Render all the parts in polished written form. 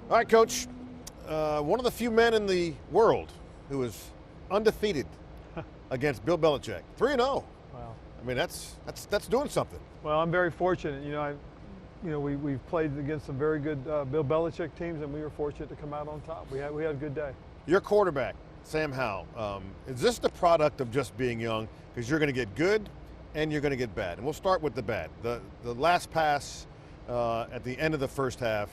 All right, Coach. One of the few men in the world who is undefeated against Bill Belichick. 3-0. Wow. I mean, that's doing something. Well, I'm very fortunate. We've played against some very good Bill Belichick teams, and we were fortunate to come out on top. We had a good day. Your quarterback, Sam Howell, is this the product of just being young? Because you're going to get good and you're going to get bad. And we'll start with the bad. The last pass at the end of the first half,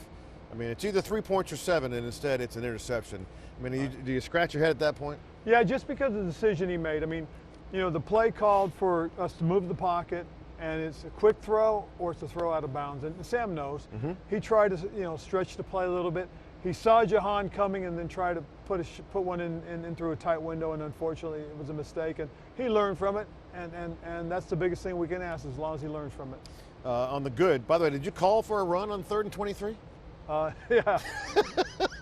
I mean, it's either 3 points or 7, and instead it's an interception. I mean, do you scratch your head at that point? Yeah, just because of the decision he made. I mean, the play called for us to move the pocket, and it's a quick throw or it's a throw out of bounds. And Sam knows. Mm-hmm. He tried to, stretch the play a little bit. He saw Jahan coming and then tried to put one in through a tight window, and unfortunately it was a mistake. And he learned from it, and that's the biggest thing we can ask, as long as he learns from it. On the good, by the way, did you call for a run on 3rd and 23? Yeah.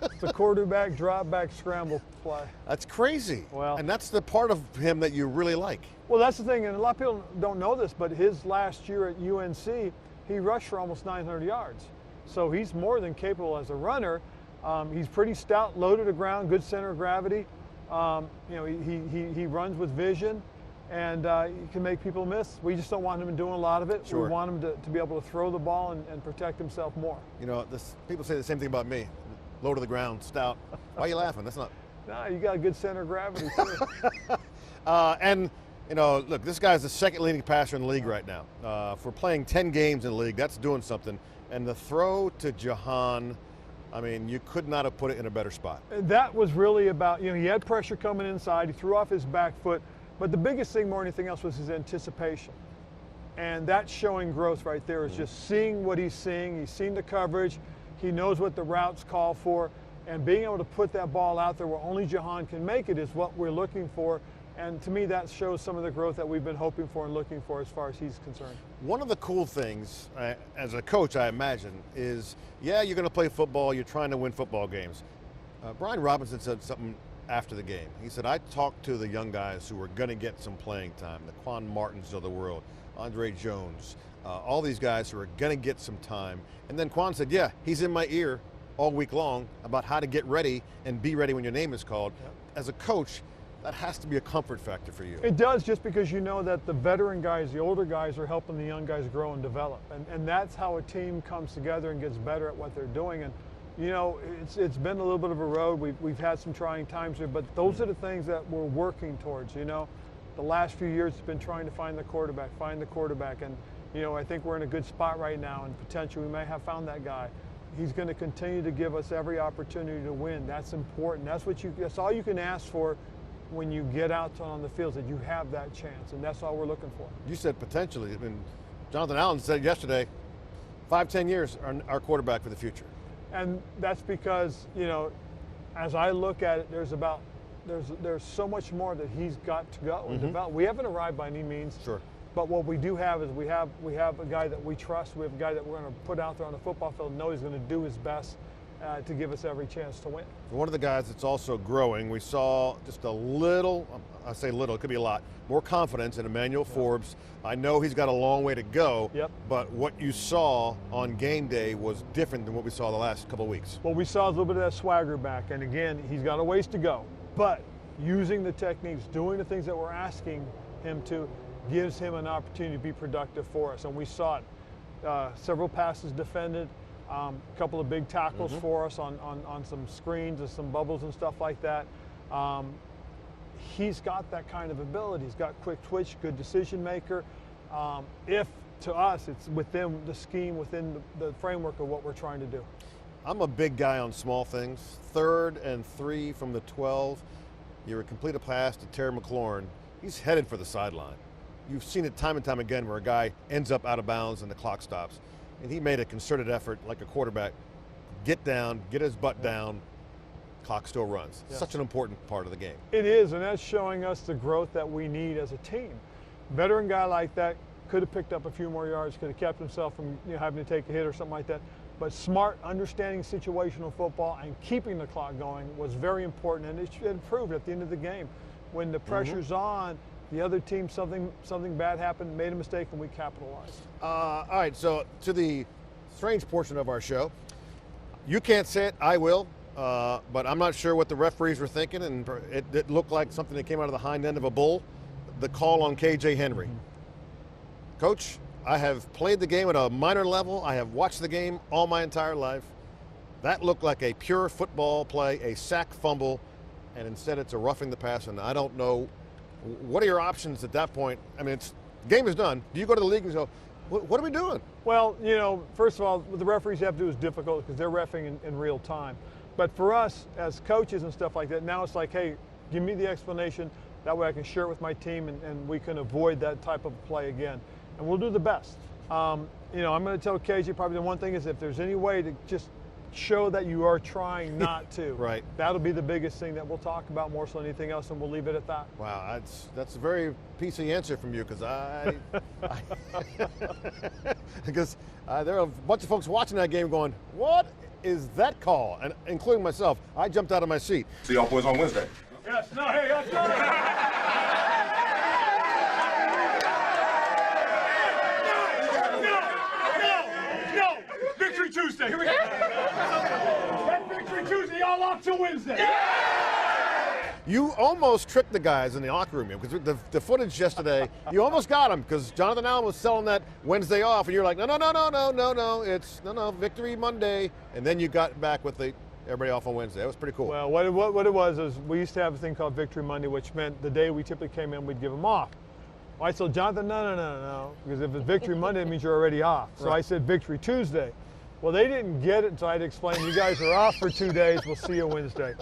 It's a quarterback drop back scramble play. That's crazy. Well, and that's the part of him that you really like. Well, that's the thing, and a lot of people don't know this, but his last year at UNC, he rushed for almost 900 yards. So he's more than capable as a runner. He's pretty stout, low to the ground, good center of gravity. He runs with vision, and he can make people miss. We just don't want him doing a lot of it. Sure. We want him to be able to throw the ball and protect himself more. People say the same thing about me. Low to the ground, stout. Why are you laughing? That's not. Nah, you got a good center of gravity too. Look, this guy's the second leading passer in the league right now. For playing 10 games in the league, that's doing something. And the throw to Jahan, I mean, you could not have put it in a better spot. That was really about, he had pressure coming inside. He threw off his back foot. But the biggest thing more than anything else was his anticipation. And that's showing growth right there, is just seeing what he's seeing. He's seen the coverage. He knows what the routes call for. And being able to put that ball out there where only Jahan can make it is what we're looking for. And to me, that shows some of the growth that we've been hoping for and looking for as far as he's concerned. One of the cool things, as a coach, I imagine, is, you're going to play football, you're trying to win football games. Brian Robinson said something after the game. He said, I talked to the young guys who were going to get some playing time, the Quan Martins of the world, Andre Jones, all these guys who are going to get some time. And then Quan said, he's in my ear all week long about how to get ready and be ready when your name is called. Yep. As a coach, that has to be a comfort factor for you. It does, just because you know that the veteran guys, the older guys, are helping the young guys grow and develop. And that's how a team comes together and gets better at what they're doing. And it's been a little bit of a road. We've had some trying times here, but those are the things that we're working towards. The last few years it's been trying to find the quarterback. And I think we're in a good spot right now, and potentially we may have found that guy. He's going to continue to give us every opportunity to win. That's important. That's all you can ask for when you get out on the field, that you have that chance, and that's all we're looking for. You said potentially. I mean, Jonathan Allen said yesterday, 5-10 years are our quarterback for the future. And that's because, as I look at it, there's so much more that he's got to go and develop. We haven't arrived by any means. Sure. But what we do have is we have a guy that we trust. We have a guy that we're going to put out there on the football field and know he's going to do his best to give us every chance to win. One of the guys that's also growing, we saw just a little, I say little, it could be a lot, more confidence in Emmanuel Forbes. I know he's got a long way to go, but what you saw on game day was different than what we saw the last couple of weeks. Well, we saw a little bit of that swagger back, and again, he's got a ways to go. But using the techniques, doing the things that we're asking him to, gives him an opportunity to be productive for us. And we saw it. Several passes defended, a couple of big tackles for us on some screens and some bubbles and stuff like that. He's got that kind of ability. He's got quick twitch, good decision maker. If to us it's within the scheme, within the framework of what we're trying to do. I'm a big guy on small things. 3rd and 3 from the 12. You complete a pass to Terry McLaurin. He's headed for the sideline. You've seen it time and time again where a guy ends up out of bounds and the clock stops. And he made a concerted effort, like a quarterback, get down, get his butt down, clock still runs. Yes. Such an important part of the game. It is, and that's showing us the growth that we need as a team. Veteran guy like that could have picked up a few more yards, could have kept himself from having to take a hit or something like that. But smart, understanding situational football and keeping the clock going was very important, and it proved at the end of the game. When the pressure's on, the other team, something bad happened, made a mistake, and we capitalized. All right, so to the strange portion of our show, You can't say it, I will, but I'm not sure what the referees were thinking, and it looked like something that came out of the hind end of a bull, the call on KJ Henry. Coach, I have played the game at a minor level. I have watched the game all my entire life. That looked like a pure football play, a sack fumble, and instead it's a roughing the passer. And I don't know, what are your options at that point? I mean, the game is done. Do you go to the league and go, what are we doing? Well, you know, first of all, what the referees have to do is difficult because they're reffing in real time. But for us as coaches and stuff like that, now it's like, hey, give me the explanation. That way I can share it with my team and we can avoid that type of play again. And we'll do the best. You know, I'm going to tell KJ probably the one thing is if there's any way to just show that you are trying not to. Right. That'll be the biggest thing that we'll talk about more so than anything else, and we'll leave it at that. Wow, that's a very PC answer from you because because there are a bunch of folks watching that game going, what is that call? And including myself, I jumped out of my seat. See y'all boys on Wednesday. Yes, no, hey, let's go. Victory Tuesday, here we go. That Victory Tuesday, y'all off till Wednesday. You almost tricked the guys in the locker room because the footage yesterday, you almost got them because Jonathan Allen was selling that Wednesday off, and you're like, no, it's Victory Monday, and then you got back with everybody off on Wednesday. That was pretty cool. Well, what it was is we used to have a thing called Victory Monday, which meant the day we typically came in, we'd give them off. I told Jonathan, no, because if it's Victory Monday, it means you're already off. So I said Victory Tuesday. Well, they didn't get it until I had to explain, you guys are off for 2 days, we'll see you Wednesday.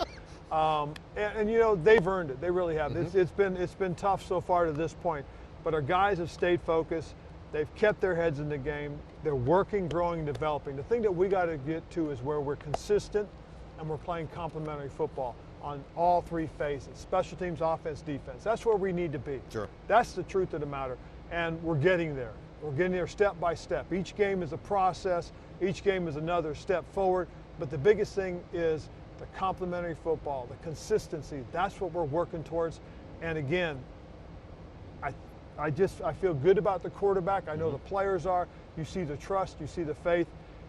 And you know, they've earned it, they really have. Mm-hmm. It's been tough so far to this point, but our guys have stayed focused, they've kept their heads in the game, they're working, growing, developing. The thing that we got to get to is where we're consistent and we're playing complementary football on all three phases, special teams, offense, defense. That's where we need to be. Sure. That's the truth of the matter, and we're getting there. We're getting there step by step. Each game is a process. Each game is another step forward. But the biggest thing is the complementary football, the consistency. That's what we're working towards. And again, I feel good about the quarterback. I know the players are. You see the trust. You see the faith.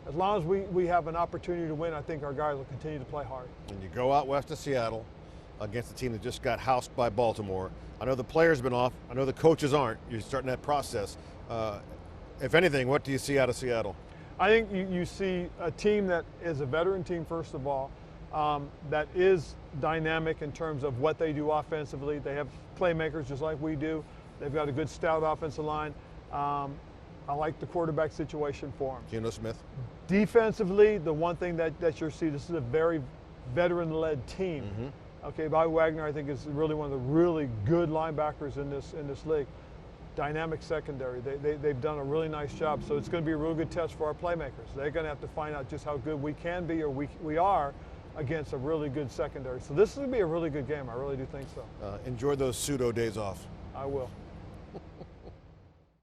As long as we have an opportunity to win, I think our guys will continue to play hard. And you go out west to Seattle against a team that just got housed by Baltimore. I know the players have been off. I know the coaches aren't. You're starting that process. If anything, what do you see out of Seattle? I think you see a team that is a veteran team, first of all, that is dynamic in terms of what they do offensively. They have playmakers just like we do. They've got a good stout offensive line. I like the quarterback situation for them. Geno Smith. Defensively, the one thing that you'll see, this is a very veteran-led team. Mm-hmm. Okay, Bobby Wagner, I think, is really one of the really good linebackers in this league. Dynamic secondary. They've done a really nice job, so it's going to be a real good test for our playmakers. They're going to have to find out just how good we can be or we are against a really good secondary. So this is going to be a really good game. I really do think so. Enjoy those pseudo days off. I will.